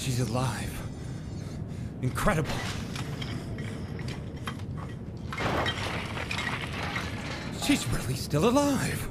She's alive. Incredible. She's really still alive.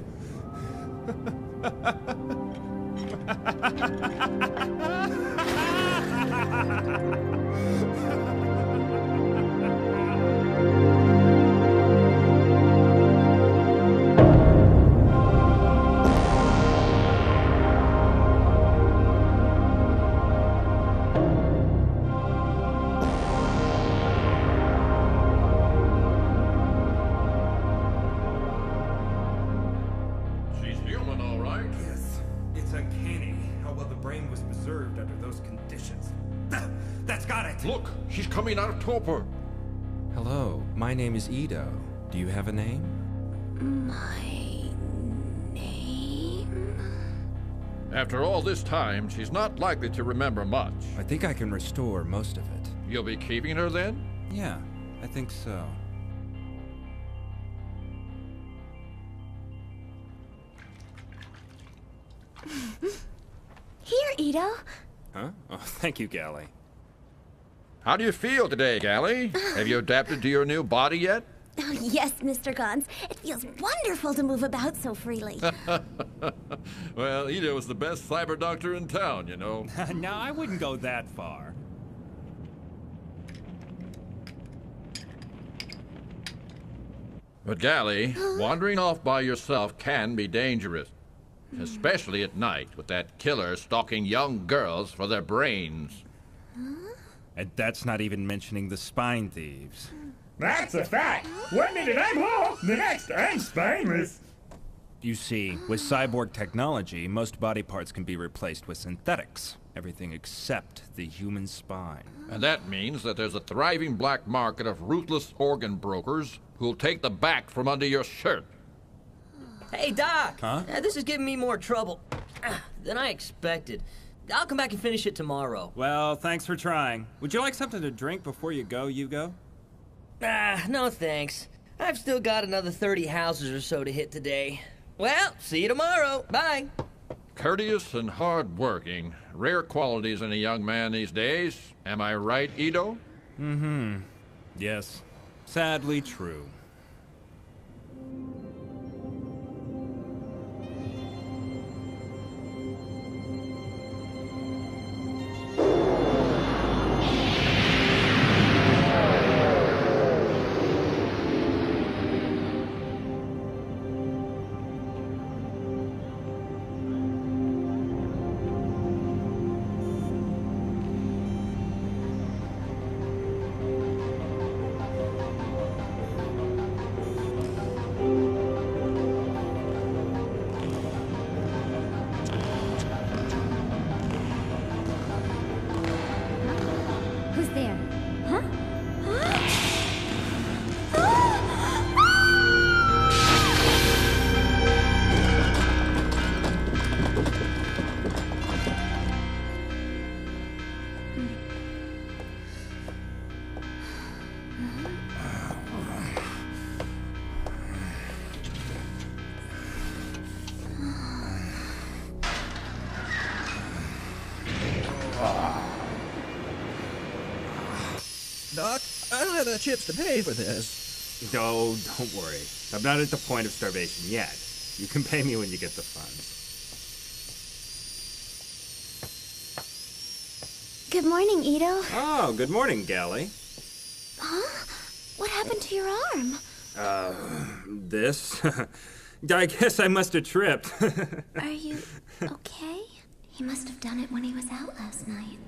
Look, she's coming out of torpor. Hello, my name is Ito. Do you have a name? My name? After all this time, she's not likely to remember much. I think I can restore most of it. You'll be keeping her then? Yeah, I think so. Here, Ito. Huh? Oh, thank you, Gally. How do you feel today, Gally? Have you adapted to your new body yet? Oh, yes, Mr. Gons. It feels wonderful to move about so freely. Well, Ito is the best cyber doctor in town, you know. No, I wouldn't go that far. But Gally, wandering off by yourself can be dangerous. Especially at night, with that killer stalking young girls for their brains. And that's not even mentioning the spine thieves. That's a fact. 1 minute I'm whole, the next I'm spineless. You see, with cyborg technology, most body parts can be replaced with synthetics. Everything except the human spine. And that means that there's a thriving black market of ruthless organ brokers who'll take the back from under your shirt. Hey, Doc! Huh? This is giving me more trouble than I expected. I'll come back and finish it tomorrow. Well, thanks for trying. Would you like something to drink before you go, Hugo? No thanks. I've still got another 30 houses or so to hit today. Well, see you tomorrow. Bye. Courteous and hard-working. Rare qualities in a young man these days. Am I right, Ito? Mm-hmm. Yes. Sadly true. Who's there? Huh? Doc, I don't have the chips to pay for this. No, don't worry. I'm not at the point of starvation yet. You can pay me when you get the funds. Good morning, Ito. Oh, good morning, Gally. Huh? What happened to your arm? This? I guess I must have tripped. Are you okay? He must have done it when he was out last night.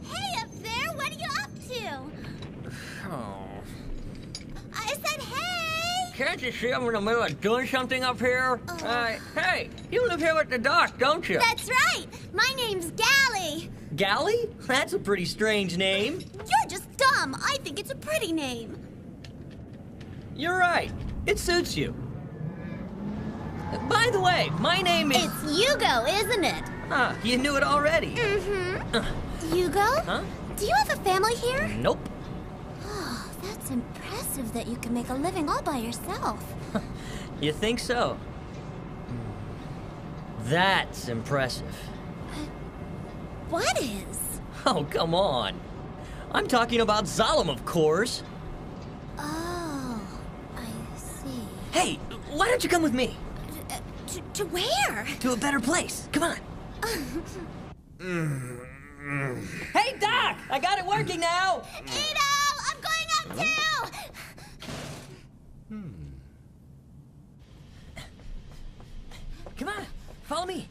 Hey, up there! What are you up to? Oh. I said hey! Can't you see I'm in the middle of doing something up here? Hey, you live here with the doc, don't you? That's right! My name's Gally! Gally? That's a pretty strange name. You're just dumb! I think it's a pretty name. You're right. It suits you. By the way, my name is... It's Hugo, isn't it? Ah, you knew it already. Mm-hmm. Hugo? Huh? Do you have a family here? Nope. Oh, That's impressive that you can make a living all by yourself. You think so? That's impressive. What is? Oh, come on. I'm talking about Zalem, of course. Oh, I see. Hey, why don't you come with me? To where? To a better place. Come on. Hey, Doc! I got it working now! Ito! I'm going up too! Come on, follow me.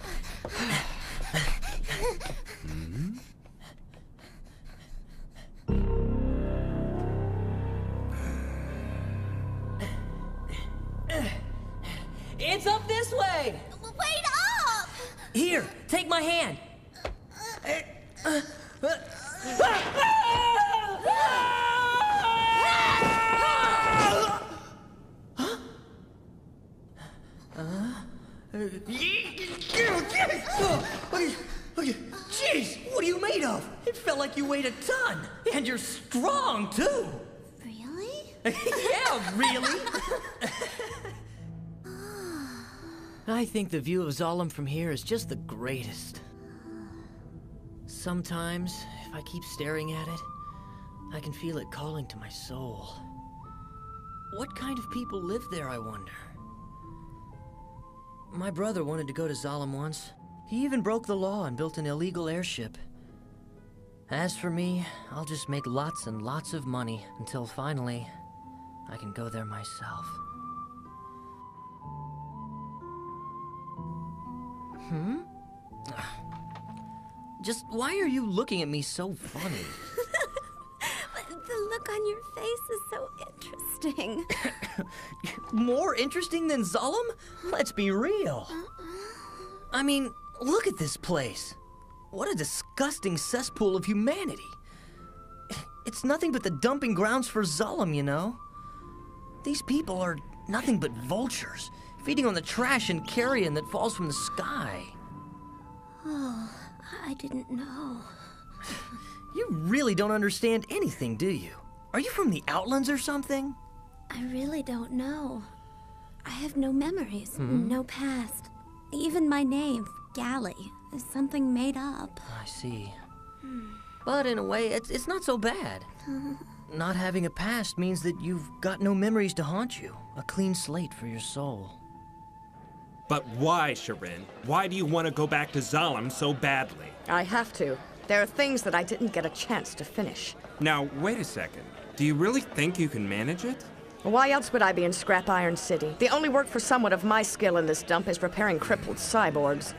It's up this way! Wait up! Here, take my hand. Jeez, what are you made of? It felt like you weighed a ton. And you're strong, too. Really? Yeah, really. I think the view of Zalem from here is just the greatest. Sometimes, if I keep staring at it, I can feel it calling to my soul. What kind of people live there, I wonder? My brother wanted to go to Zalem once. He even broke the law and built an illegal airship. As for me, I'll just make lots and lots of money until finally I can go there myself. Just why are you looking at me so funny? The look on your face is so interesting. More interesting than Zalem? Let's be real. I mean, look at this place. What a disgusting cesspool of humanity. It's nothing but the dumping grounds for Zalem, you know? These people are nothing but vultures, feeding on the trash and carrion that falls from the sky. Oh, I didn't know. You really don't understand anything, do you? Are you from the Outlands or something? I really don't know. I have no memories, no past. Even my name, Galley, is something made up. I see. But in a way, it's not so bad. Not having a past means that you've got no memories to haunt you. A clean slate for your soul. But why, Sharin? Why do you want to go back to Zalem so badly? I have to. There are things that I didn't get a chance to finish. Now, wait a second. Do you really think you can manage it? Why else would I be in Scrap Iron City? The only work for someone of my skill in this dump is repairing crippled cyborgs.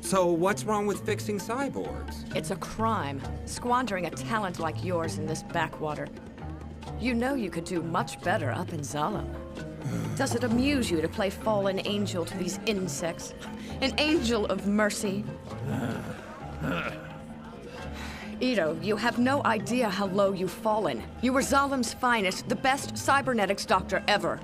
So what's wrong with fixing cyborgs? It's a crime, squandering a talent like yours in this backwater. You know you could do much better up in Zalem. Does it amuse you to play fallen angel to these insects? An angel of mercy? Ito, you have no idea how low you've fallen. You were Zalem's finest, the best cybernetics doctor ever.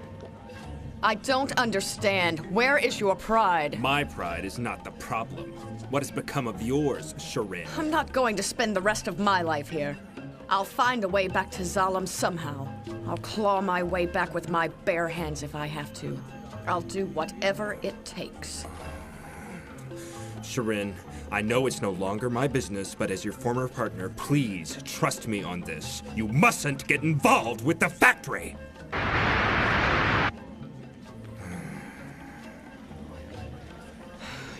I don't understand. Where is your pride? My pride is not the problem. What has become of yours, Sharin? I'm not going to spend the rest of my life here. I'll find a way back to Zalem somehow. I'll claw my way back with my bare hands if I have to. I'll do whatever it takes. Sharin, I know it's no longer my business, but as your former partner, please trust me on this. You mustn't get involved with the factory!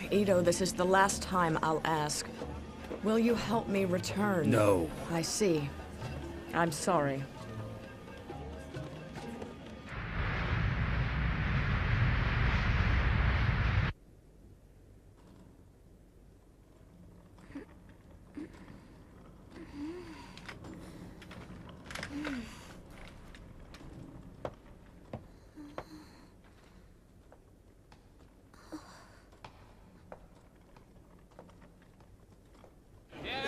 Ito, this is the last time I'll ask. Will you help me return? No. I see. I'm sorry.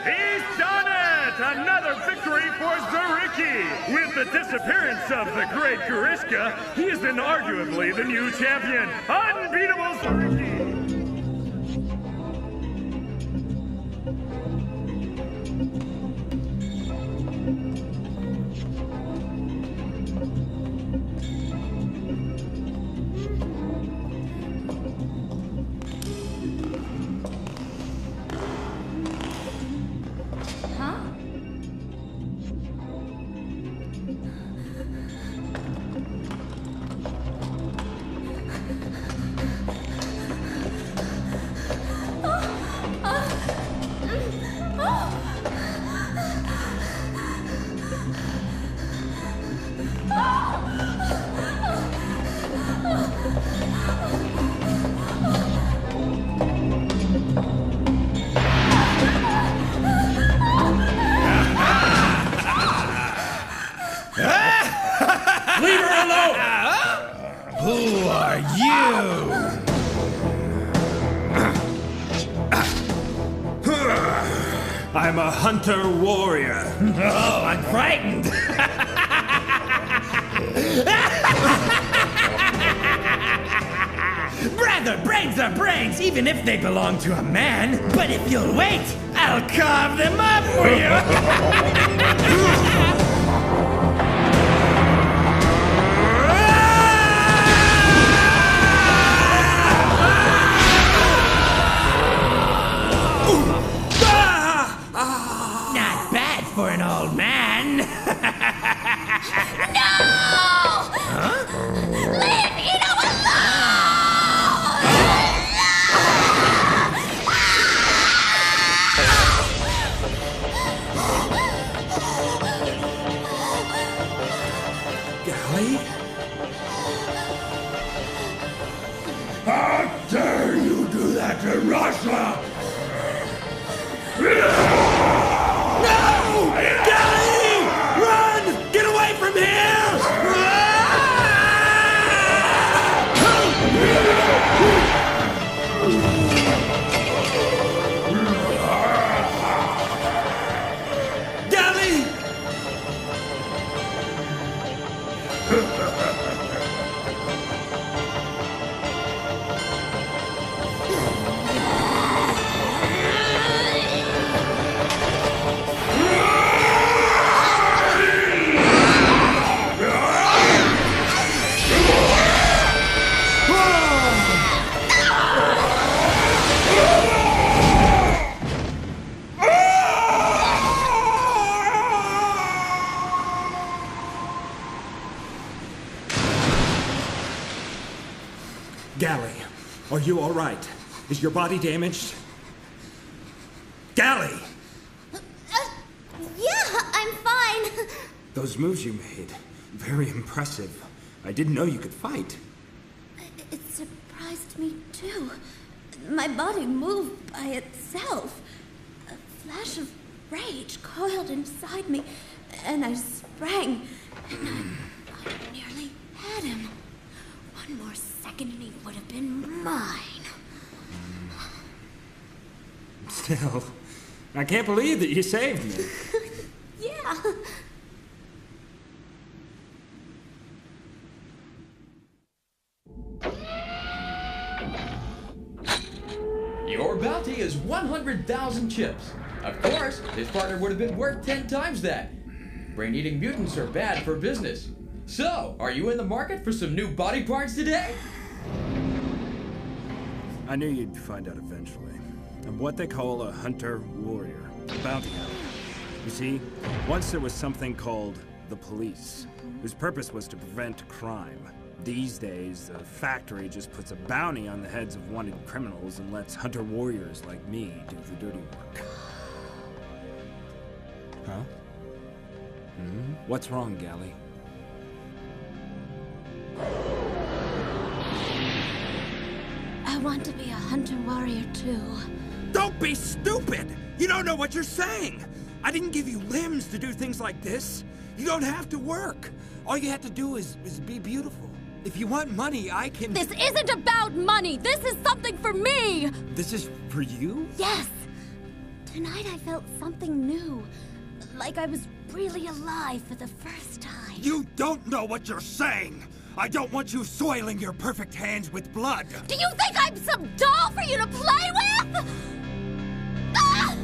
He's done it! Another victory for Zariki! With the disappearance of the great Gurishka, he is inarguably the new champion. Unbeatable Zariki! I'm a hunter warrior. Oh, I'm frightened. Brother, brains are brains, even if they belong to a man. But if you'll wait, I'll carve them up for you. Not bad for an old man. No! Huh? Leave Ito Gally? How dare you do that to Russia? No! Gally! Run! Get away from here! Gally! Gally, are you all right? Is your body damaged? Gally! Yeah, I'm fine. Those moves you made, very impressive. I didn't know you could fight. It surprised me too. My body moved by itself. A flash of rage coiled inside me, and I sprang, and I nearly had him. One more second and he would have been mine. Still, I can't believe that you saved me. Yeah. Your bounty is 100,000 chips. Of course, his partner would have been worth 10 times that. Brain-eating mutants are bad for business. So, are you in the market for some new body parts today? I knew you'd find out eventually. I'm what they call a hunter-warrior, a bounty hunter. You see, once there was something called the police, whose purpose was to prevent crime. These days, the factory just puts a bounty on the heads of wanted criminals and lets hunter-warriors like me do the dirty work. Huh? What's wrong, Gally? I want to be a hunter warrior too. Don't be stupid! You don't know what you're saying! I didn't give you limbs to do things like this. You don't have to work. All you have to do is be beautiful. If you want money, I can... This isn't about money! This is something for me! This is for you? Yes! Tonight I felt something new. Like I was really alive for the first time. You don't know what you're saying! I don't want you soiling your perfect hands with blood! Do you think I'm some doll for you to play with? Ah!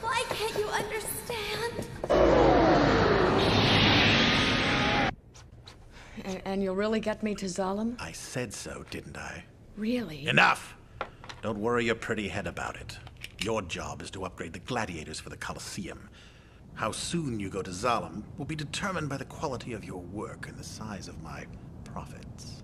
Why can't you understand? And you'll really get me to Zalem? I said so, didn't I? Really? Enough! Don't worry your pretty head about it. Your job is to upgrade the gladiators for the Colosseum. How soon you go to Zalem will be determined by the quality of your work and the size of my profits.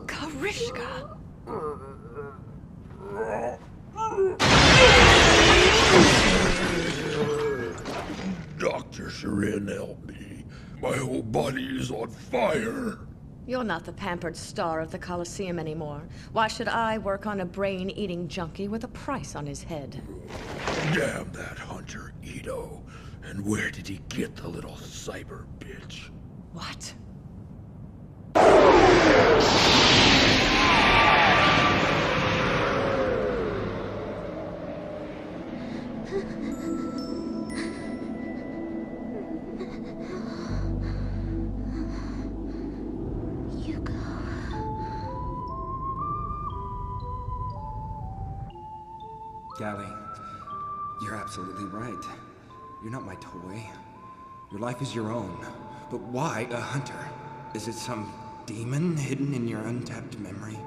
Karishka! water in, help me. My whole body is on fire. You're not the pampered star of the Colosseum anymore. Why should I work on a brain-eating junkie with a price on his head? Damn that hunter, Ito. And where did he get the little cyber bitch? What? Callie, you're absolutely right. You're not my toy. Your life is your own. But why a hunter? Is it some demon hidden in your untapped memory?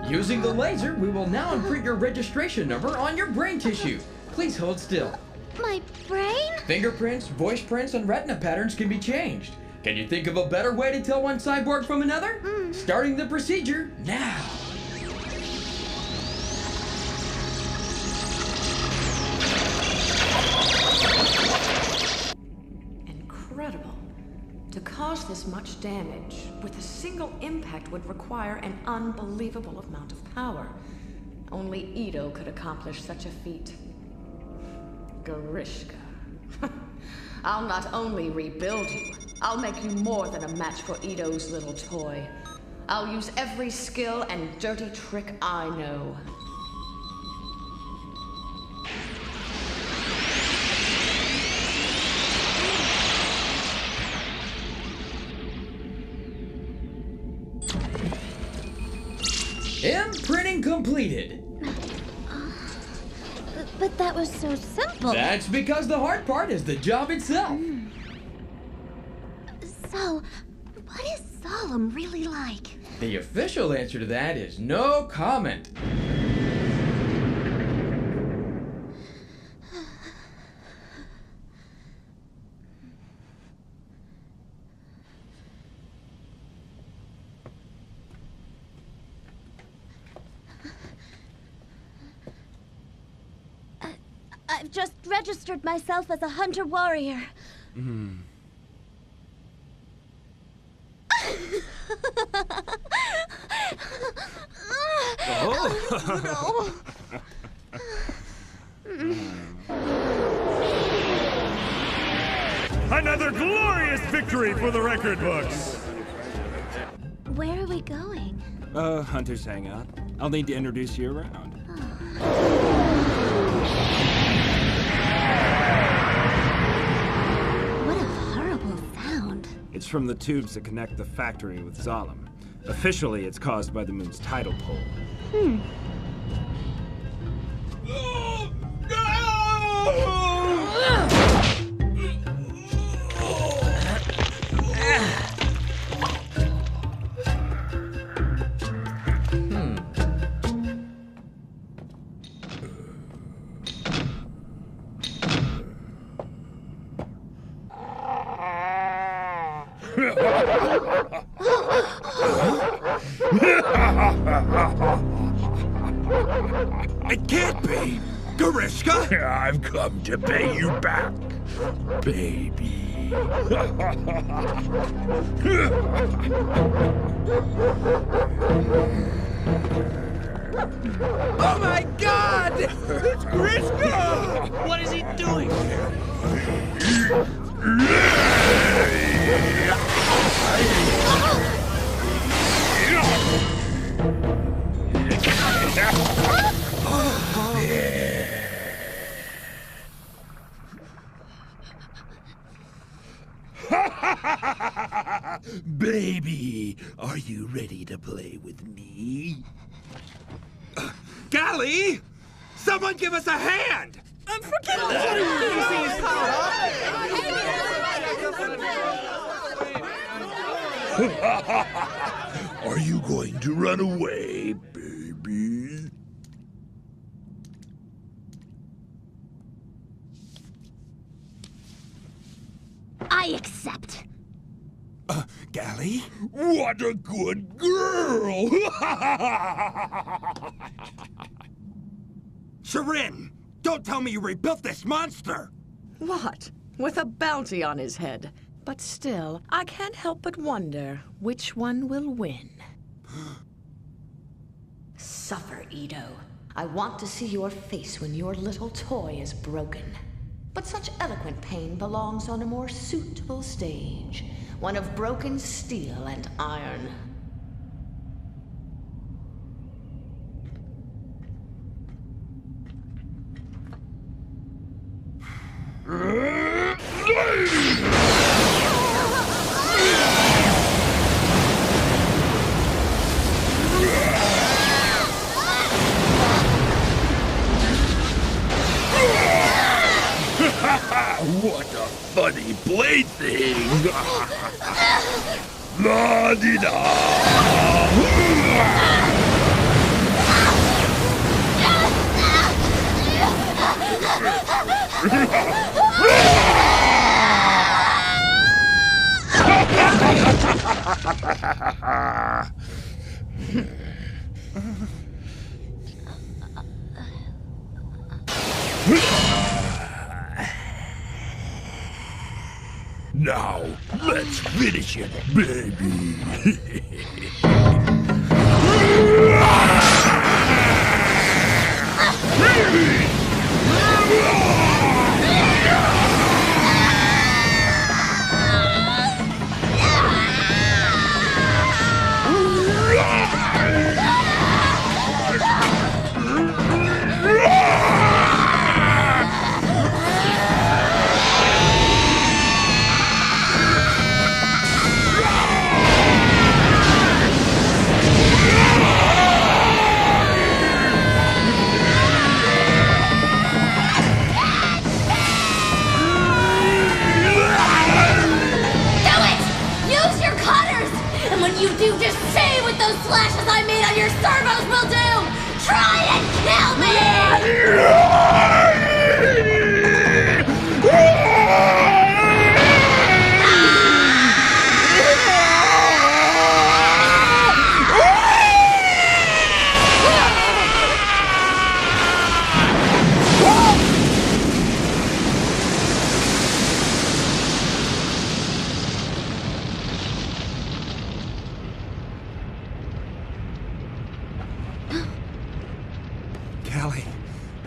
Using the laser, we will now imprint your registration number on your brain tissue. Please hold still. My brain? Fingerprints, voice prints, and retina patterns can be changed. Can you think of a better way to tell one cyborg from another? Starting the procedure now. Incredible. To cause this much damage with a single impact would require an unbelievable amount of power. Only Ito could accomplish such a feat. Grishka. I'll not only rebuild you, I'll make you more than a match for Ito's little toy. I'll use every skill and dirty trick I know. Imprinting completed. But that was so simple. That's because the hard part is the job itself. So, what is Solemn really like? The official answer to that is no comment. I've just registered myself as a hunter warrior. Another glorious victory for the record books. Where are we going? Hunter's Hangout. I'll need to introduce you around. What a horrible sound. It's from the tubes that connect the factory with Zalem. Officially, it's caused by the moon's tidal pole. It can't be! Garishka! I've come to pay you back, baby. Oh my God! It's Grishka! What is he doing? Baby, are you ready to play with me? Golly! Someone give us a hand! Forget that! Are you going to run away, baby? I accept. Gally? What a good girl! Sharin, don't tell me you rebuilt this monster! What? With a bounty on his head. But still, I can't help but wonder which one will win. Suffer, Edo. I want to see your face when your little toy is broken. But such eloquent pain belongs on a more suitable stage. One of broken steel and iron. What a funny plaything! La-di-da! Now, let's finish it, baby! You do just say what those slashes I made on your servos will do! Try and kill me! Callie,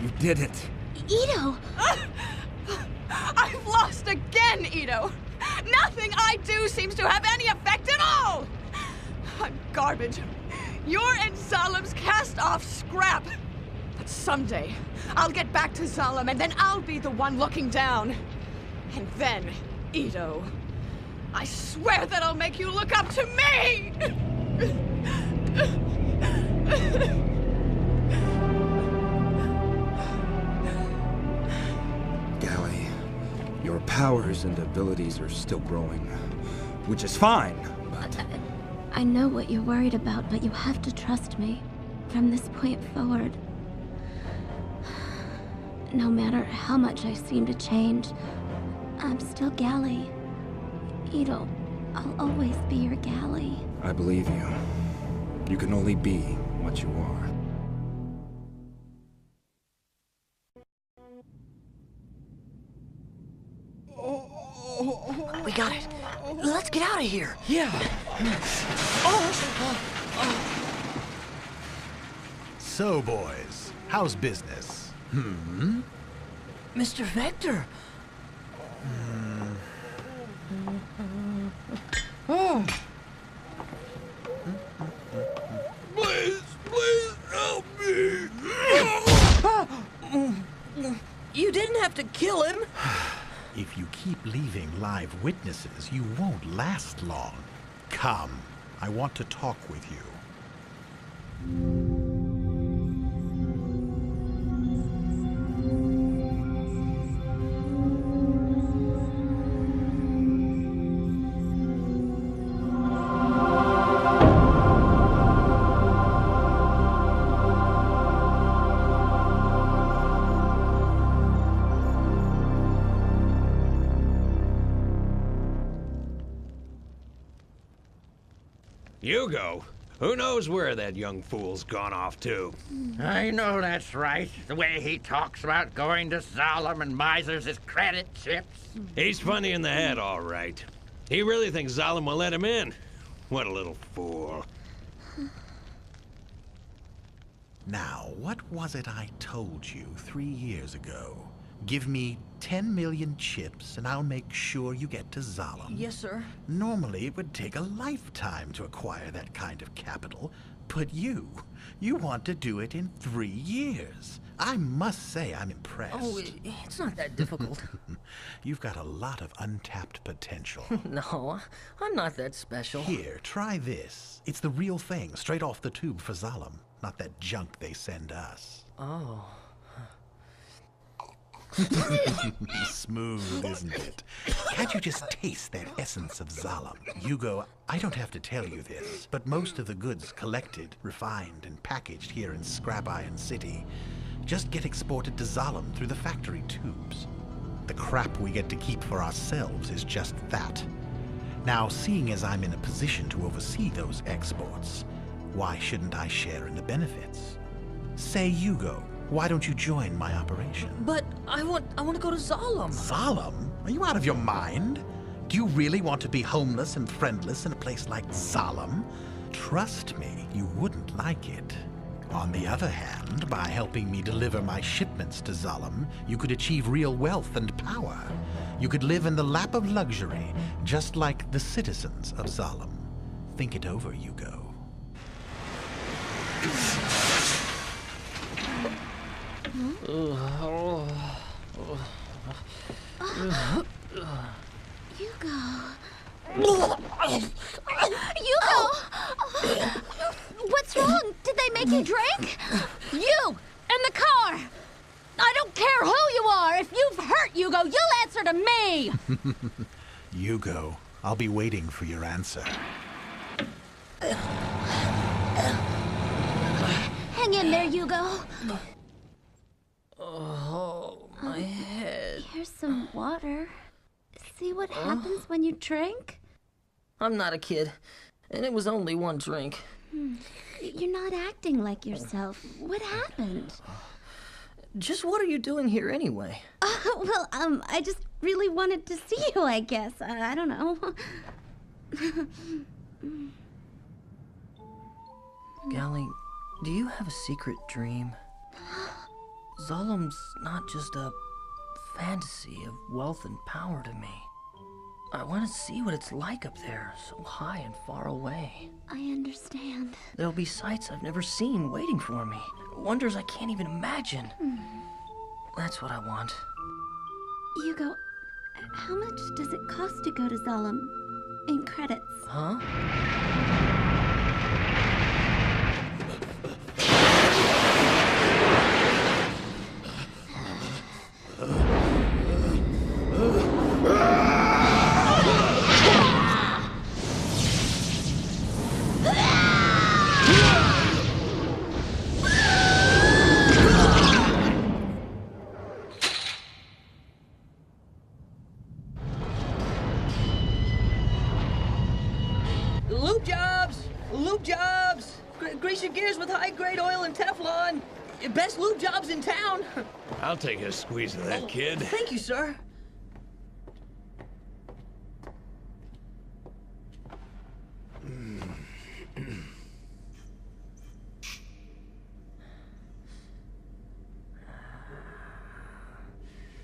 you did it. Edo! I've lost again, Edo! Nothing I do seems to have any effect at all! I'm garbage. You're in Zalem's cast-off scrap. But someday, I'll get back to Zalem, and then I'll be the one looking down. And then, Edo, I swear that I'll make you look up to me! Gally, your powers and abilities are still growing, which is fine, but... I know what you're worried about, but you have to trust me. From this point forward, no matter how much I seem to change, I'm still Gally. Edo, I'll always be your Gally. I believe you. You can only be what you are. We got it. Let's get out of here. Yeah. So, boys, how's business? Mr. Vector. Please, please help me! You didn't have to kill him. If you keep leaving live witnesses, you won't last long. Come, I want to talk with you. Hugo? Who knows where that young fool's gone off to? I know that's right. The way he talks about going to Zalem and misers his credit chips. He's funny in the head, all right. He really thinks Zalem will let him in. What a little fool. Now, what was it I told you 3 years ago? Give me 10 million chips and I'll make sure you get to Zalem. Yes, sir. Normally, it would take a lifetime to acquire that kind of capital, but you want to do it in 3 years. I must say I'm impressed. Oh, it's not that difficult. You've got a lot of untapped potential. No, I'm not that special. Here, try this. It's the real thing, straight off the tube for Zalem, not that junk they send us. Oh. Smooth, isn't it? Can't you just taste that essence of Zalem? Hugo, I don't have to tell you this, but most of the goods collected, refined, and packaged here in Scrap Iron City just get exported to Zalem through the factory tubes. The crap we get to keep for ourselves is just that. Now, seeing as I'm in a position to oversee those exports, why shouldn't I share in the benefits? Say, Hugo, why don't you join my operation? But I want to go to Zalem. Zalem? Are you out of your mind? Do you really want to be homeless and friendless in a place like Zalem? Trust me, you wouldn't like it. On the other hand, by helping me deliver my shipments to Zalem, you could achieve real wealth and power. You could live in the lap of luxury, just like the citizens of Zalem. Think it over, Hugo. Hugo! What's wrong? Did they make you drink? You! In the car! I don't care who you are! If you've hurt Hugo, you'll answer to me! Hugo, I'll be waiting for your answer. Hang in there, Hugo. Oh, my head. Here's some water. See what happens when you drink? I'm not a kid, and it was only one drink. You're not acting like yourself. What happened? Just what are you doing here anyway? I just really wanted to see you, I guess. I don't know. Gally, do you have a secret dream? Zalem's not just a fantasy of wealth and power to me. I want to see what it's like up there, so high and far away. I understand. There'll be sights I've never seen waiting for me. Wonders I can't even imagine. That's what I want. Hugo, how much does it cost to go to Zalem in credits? Huh? Lube jobs! Grease your gears with high-grade oil and Teflon. Best lube jobs in town. I'll take a squeeze of that, kid. Thank you, sir.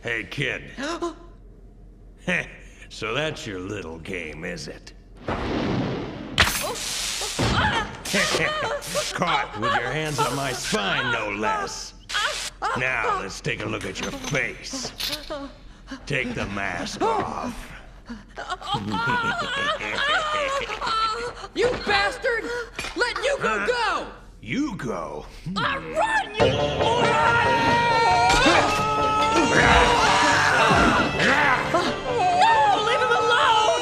Hey, kid. So that's your little game, is it? Caught with your hands on my spine, no less. Now, let's take a look at your face. Take the mask off. You bastard! Let Hugo go! You go? Run, you... No! Leave him alone!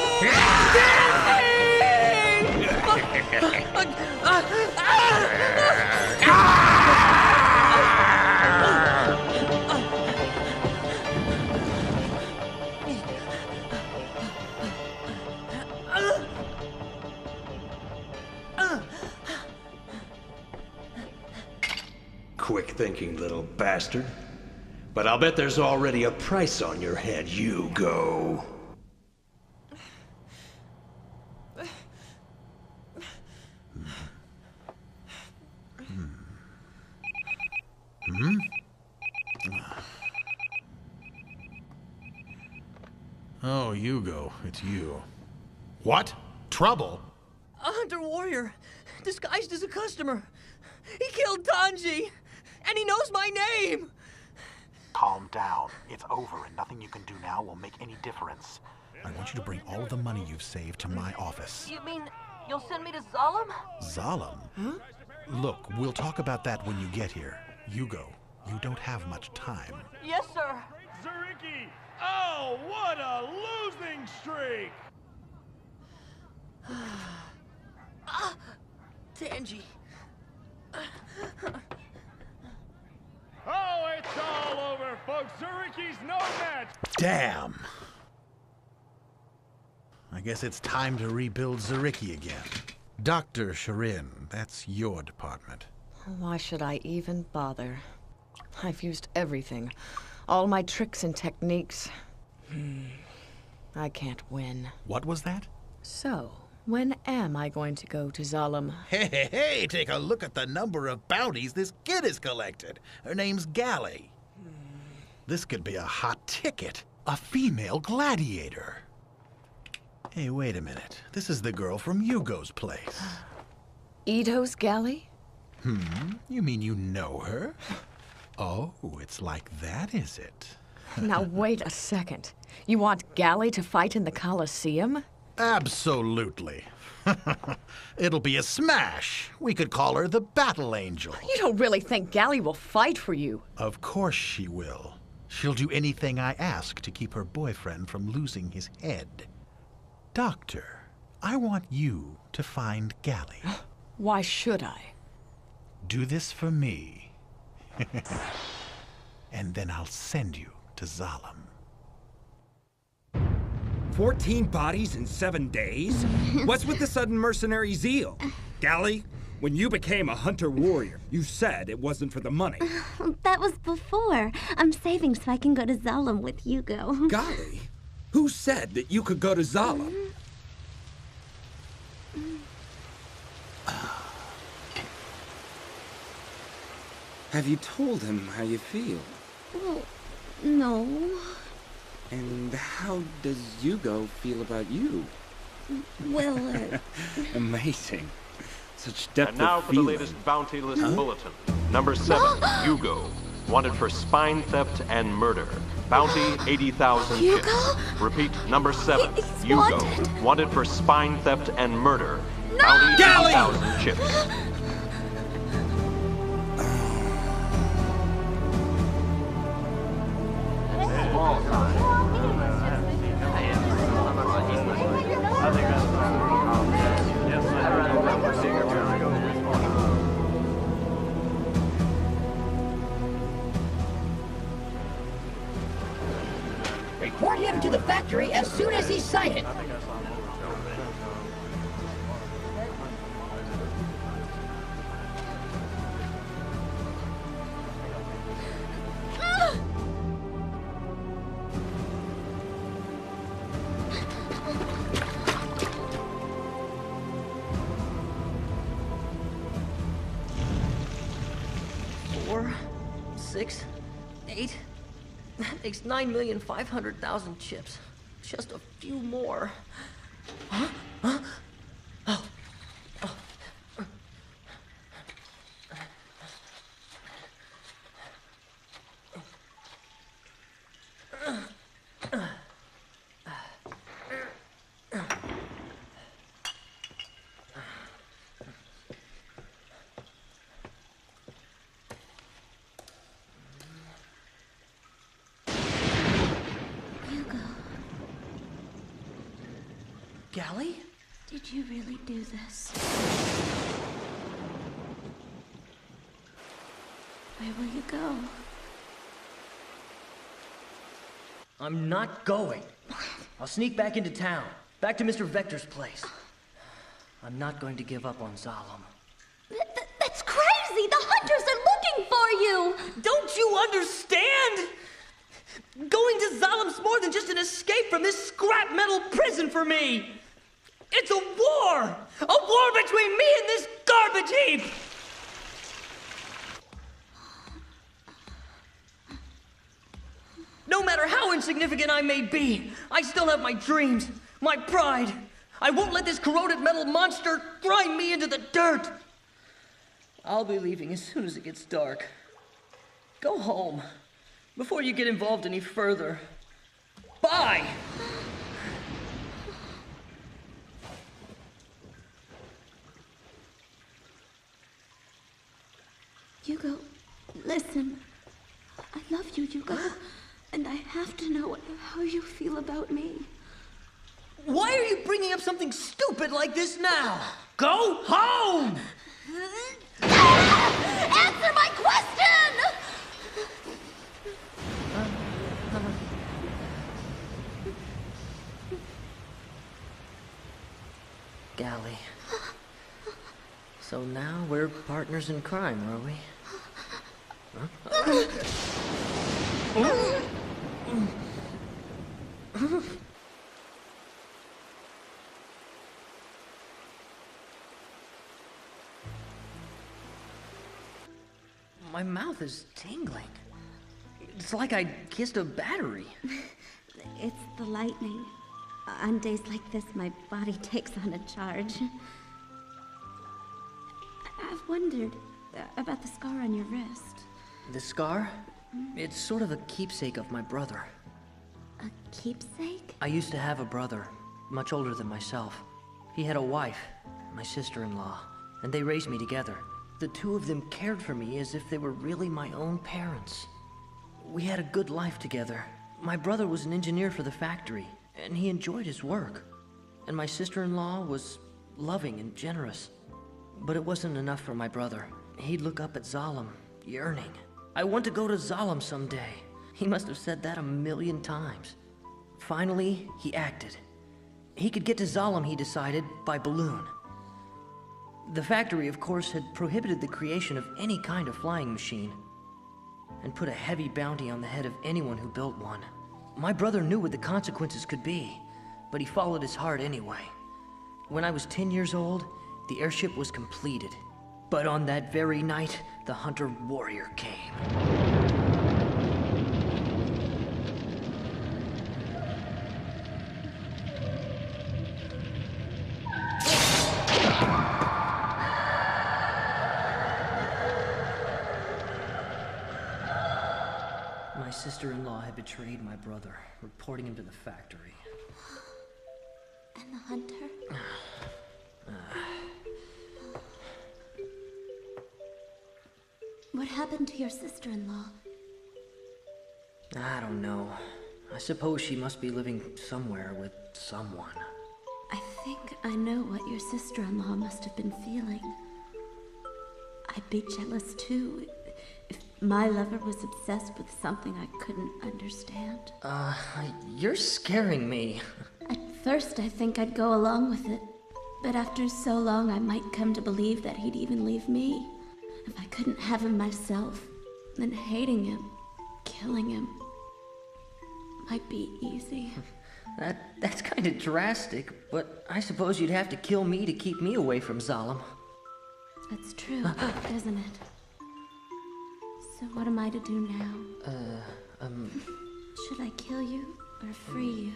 quick-thinking little bastard. But I'll bet there's already a price on your head, Hugo. Hmm? Oh, Hugo, it's you. What? Trouble? A hunter warrior, disguised as a customer. He killed Tanji, and he knows my name. Calm down. It's over, and nothing you can do now will make any difference. I want you to bring all of the money you've saved to my office. You mean you'll send me to Zalem? Zalem? Huh? Look, we'll talk about that when you get here. Hugo, you don't have much time. Yes, sir. Zariki! Oh, what a losing streak! Tanji. Oh, it's all over, folks. Zariki's no match. Damn! I guess it's time to rebuild Zariki again. Dr. Sharin, that's your department. Why should I even bother? I've used everything. All my tricks and techniques. I can't win. What was that? So, when am I going to go to Zalem? Hey, take a look at the number of bounties this kid has collected. Her name's Gally. This could be a hot ticket. A female gladiator. Hey, wait a minute. This is the girl from Hugo's place. Ito's Galley? You mean you know her? Oh, it's like that, is it? Now wait a second. You want Galley to fight in the Colosseum? Absolutely. It'll be a smash. We could call her the Battle Angel. You don't really think Galley will fight for you? Of course she will. She'll do anything I ask to keep her boyfriend from losing his head. Doctor, I want you to find Galley. Why should I? Do this for me. And then I'll send you to Zalem. 14 bodies in 7 days? What's with the sudden mercenary zeal? Gally, when you became a hunter warrior, you said it wasn't for the money. That was before. I'm saving so I can go to Zalem with Hugo. Golly, who said that you could go to Zalem? Have you told him how you feel? Well, no. And how does Hugo feel about you? Well, Amazing. Such depth And now of for the feeling. latest bounty list bulletin. Number 7, Hugo. Wanted for spine theft and murder. Bounty 80,000 chips. Repeat, number 7, Hugo. Wanted for spine theft and murder. Bounty 80,000 chips. Report him to the factory as soon as he's sighted. That makes 9,500,000 chips. Just a few more. Huh? Huh? Oh. Oh. Gally? Did you really do this? Where will you go? I'm not going. I'll sneak back into town. Back to Mr. Vector's place. I'm not going to give up on Zalem. That's crazy! The hunters are looking for understand? Going to Zalom's more than just an escape from this scrap metal prison for me. It's a war! A war between me and this garbage heap! No matter how insignificant I may be, I still have my dreams, my pride. I won't let this corroded metal monster grind me into the dirt. I'll be leaving as soon as it gets dark. Go home before you get involved any further. Bye! Hugo, listen. I love you, Hugo. And I have to know how you feel about me. Why are you bringing up something stupid like this now? Go home! Answer my question! Gally. So now we're partners in crime, are we? Huh? My mouth is tingling. It's like I kissed a battery. It's the lightning. On days like this, my body takes on a charge. I've wondered about the scar on your wrist. The scar? It's sort of a keepsake of my brother. A keepsake? I used to have a brother, much older than myself. He had a wife, my sister-in-law, and they raised me together. The two of them cared for me as if they were really my own parents. We had a good life together. My brother was an engineer for the factory, and he enjoyed his work. And my sister-in-law was loving and generous. But it wasn't enough for my brother. He'd look up at Zalom, yearning. I want to go to Zalom someday. He must have said that 1,000,000 times. Finally, he acted. He could get to Zalom, he decided, by balloon. The factory, of course, had prohibited the creation of any kind of flying machine, and put a heavy bounty on the head of anyone who built one. My brother knew what the consequences could be, but he followed his heart anyway. When I was 10 years old, the airship was completed. But on that very night, the hunter-warrior came. My sister-in-law had betrayed my brother, reporting him to the factory. And the hunter? What happened to your sister-in-law? I don't know. I suppose she must be living somewhere with someone. I think I know what your sister-in-law must have been feeling. I'd be jealous too, if my lover was obsessed with something I couldn't understand. You're scaring me. At first, I think I'd go along with it. But after so long, I might come to believe that he'd even leave me. If I couldn't have him myself, then hating him, killing him, might be easy. That's kind of drastic, but I suppose you'd have to kill me to keep me away from Zalom. That's true, isn't it? So what am I to do now? Should I kill you or free you?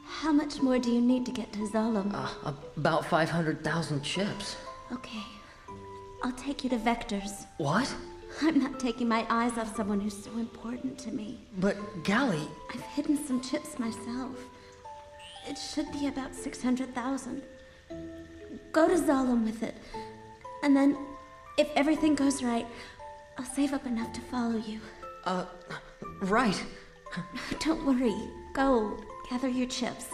How much more do you need to get to Zalom? About 500,000 chips. Okay. I'll take you to Vector's. What? I'm not taking my eyes off someone who's so important to me. But, Gally... I've hidden some chips myself. It should be about 600,000. Go to Zalom with it. And then, if everything goes right, I'll save up enough to follow you. Right. Don't worry. Go, gather your chips.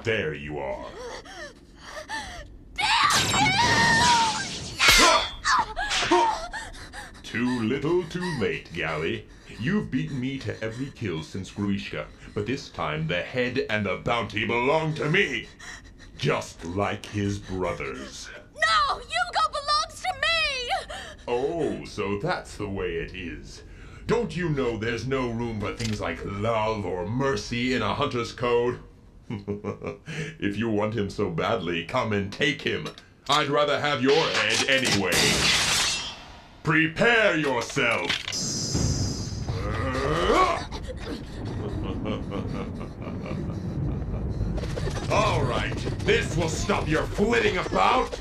There you are. Too little, too late, Galley. You've beaten me to every kill since Grishka, but this time the head and the bounty belong to me. Just like his brothers. No! Hugo belongs to me! Oh, so that's the way it is. Don't you know there's no room for things like love or mercy in a hunter's code? If you want him so badly, come and take him. I'd rather have your head anyway. Prepare yourself! All right, this will stop your flitting about.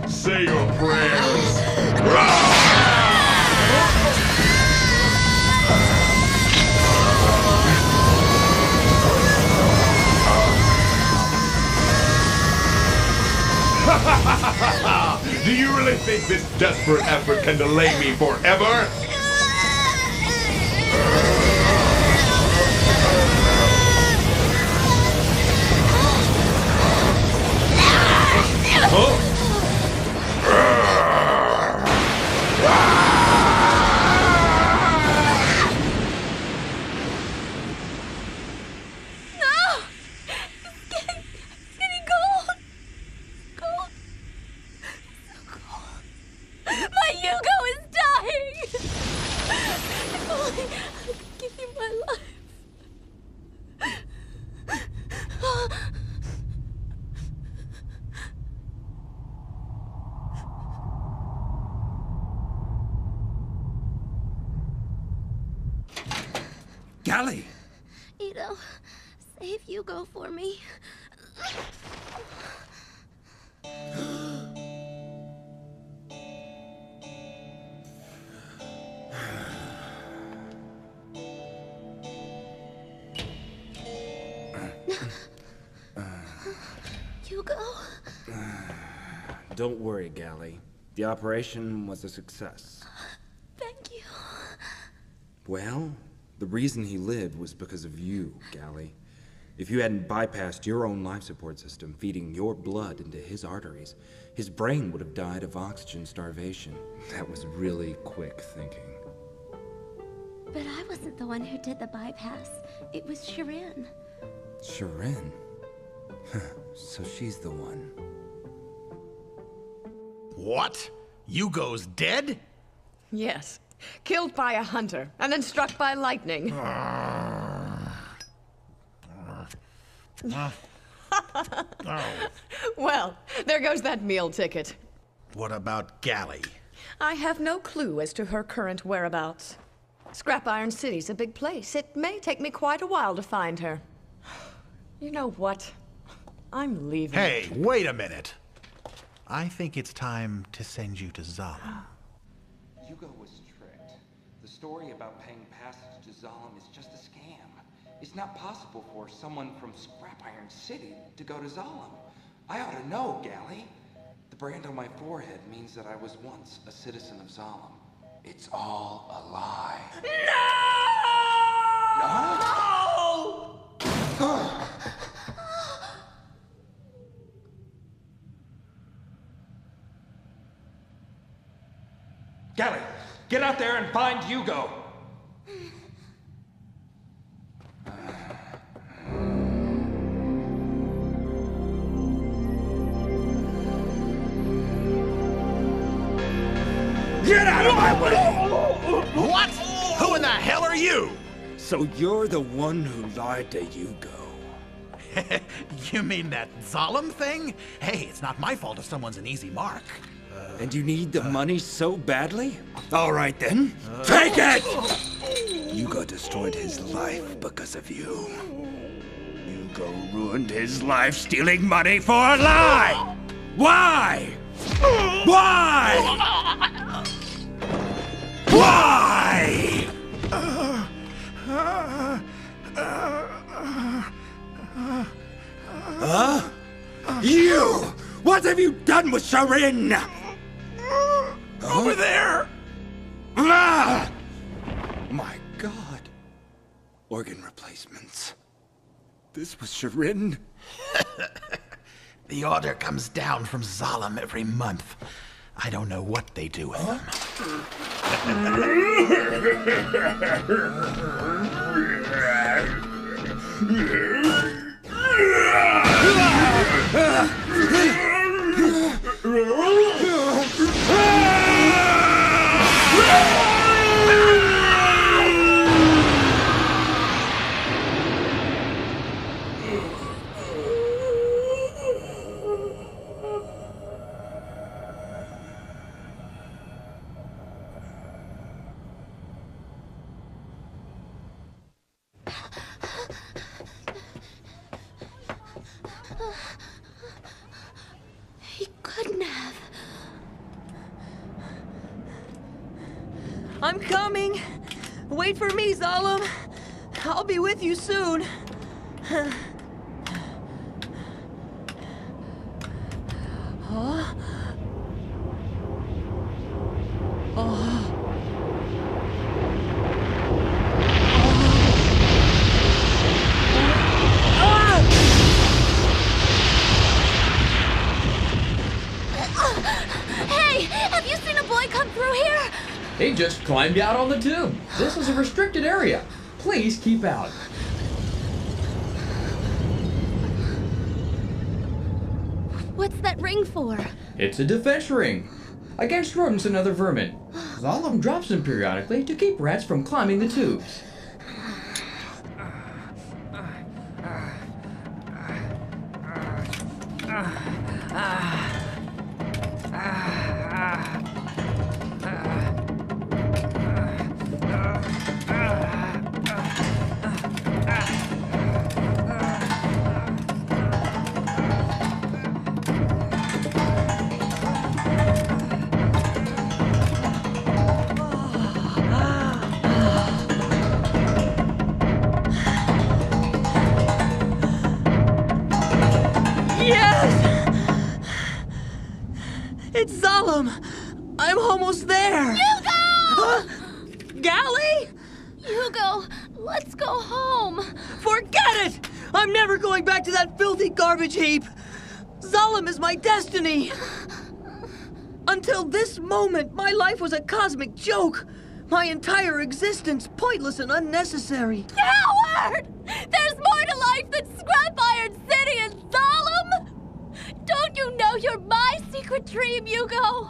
Say your prayers. Do you really think this desperate effort can delay me forever? Huh? My Hugo is dying! If only I could give you my life. Galley! Ito, save Hugo for me. Hugo? Don't worry, Galley. The operation was a success. Thank you. Well, the reason he lived was because of you, Galley. If you hadn't bypassed your own life support system, feeding your blood into his arteries, his brain would have died of oxygen starvation. That was really quick thinking. But I wasn't the one who did the bypass. It was Shirin. Shirin? So she's the one. What? Hugo's dead? Yes. Killed by a hunter, and then struck by lightning. Well, there goes that meal ticket. What about Galley? I have no clue as to her current whereabouts. Scrap Iron City's a big place. It may take me quite a while to find her. You know what? I'm leaving. Hey, wait a minute. I think it's time to send you to Zala. Hugo was tricked. The story about paying passage to Zalem is just a scam. It's not possible for someone from Scrap Iron City to go to Zalem. I ought to know, Galley. The brand on my forehead means that I was once a citizen of Zalem. It's all a lie. No! Galley, get out there and find Hugo! Get out of my way! What? Who in the hell are you? So you're the one who lied to Hugo. You mean that Zalem thing? Hey, it's not my fault if someone's an easy mark. And you need the money so badly? All right then, take it! Hugo destroyed his life because of you. Hugo ruined his life stealing money for a lie! Why? Why? Why? Huh? You! What have you done with Shirin? Over there! Ah! My God. Organ replacements. This was Sharin? The order comes down from Zalem every month. I don't know what they do with them. He couldn't have. I'm coming. Wait for me, Zalem. I'll be with you soon. Huh? Oh. Hey, have you seen a boy come through here? He just climbed out on the tube. This is a restricted area. Please keep out. What's that ring for? It's a defense ring. Against rodents and other vermin. Zalem drops them periodically to keep rats from climbing the tubes. Yes! It's Zalem! I'm almost there! Hugo! Gally? Hugo, let's go home. Forget it! I'm never going back to that filthy garbage heap! Zalem is my destiny! Until this moment, my life was a cosmic joke! My entire existence pointless and unnecessary! Coward! There's more to life than Scrap Iron City and Zalem! Don't you know you're my secret dream, Hugo?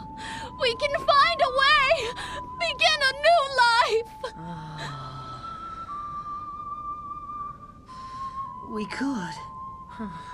We can find a way! Begin a new life! We could. Huh.